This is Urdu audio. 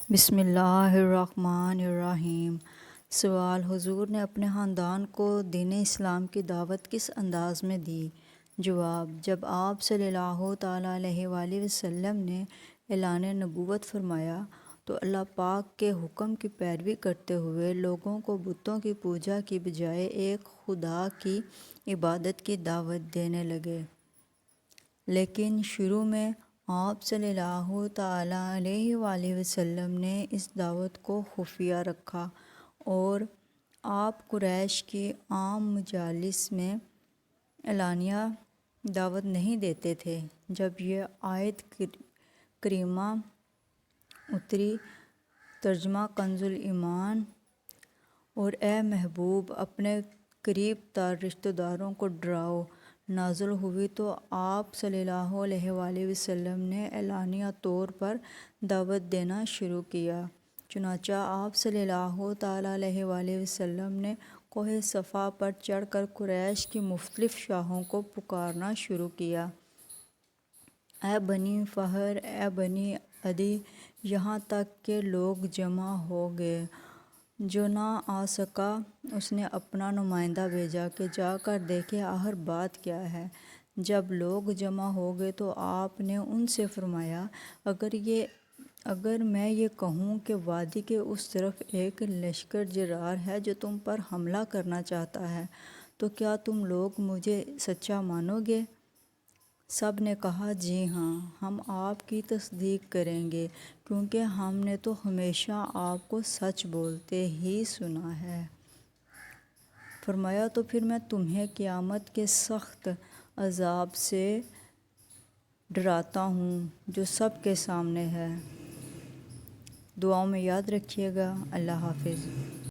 بسم اللہ الرحمن الرحیم۔ سوال: حضور نے اپنے خاندان کو دین اسلام کی دعوت کس انداز میں دی؟ جواب: جب آپ صلی اللہ تعالیٰ علیہ وآلہ وسلم نے اعلان نبوت فرمایا تو اللہ پاک کے حکم کی پیروی کرتے ہوئے لوگوں کو بتوں کی پوجا کی بجائے ایک خدا کی عبادت کی دعوت دینے لگے۔ لیکن شروع میں آپ صلی اللہ تعالیٰ علیہ وآلہ وسلم نے اس دعوت کو خفیہ رکھا اور آپ قریش کی عام مجالس میں اعلانیہ دعوت نہیں دیتے تھے۔ جب یہ آیت کریمہ اتری، ترجمہ کنز ایمان، اور اے محبوب اپنے قریب تر رشتہ داروں کو ڈراؤ، نازل ہوئی تو آپ صلی اللہ علیہ وآلہ وسلم نے اعلانیہ طور پر دعوت دینا شروع کیا۔ چنانچہ آپ صلی اللہ تعالیٰ علیہ وآلہ وسلم نے کوہ صفا پر چڑھ کر قریش کی مختلف شاخوں کو پکارنا شروع کیا: اے بنی فہر، اے بنی عدی، یہاں تک کہ لوگ جمع ہو گئے۔ جو نہ آ سکا اس نے اپنا نمائندہ بھیجا کہ جا کر دیکھے آخر بات کیا ہے۔ جب لوگ جمع ہو گئے تو آپ نے ان سے فرمایا: اگر میں یہ کہوں کہ وادی کے اس طرف ایک لشکر جرار ہے جو تم پر حملہ کرنا چاہتا ہے تو کیا تم لوگ مجھے سچا مانو گے؟ سب نے کہا: جی ہاں، ہم آپ کی تصدیق کریں گے، کیونکہ ہم نے تو ہمیشہ آپ کو سچ بولتے ہی سنا ہے۔ فرمایا: تو پھر میں تمہیں قیامت کے سخت عذاب سے ڈراتا ہوں جو سب کے سامنے ہے۔ دعاؤں میں یاد رکھیے گا۔ اللہ حافظ۔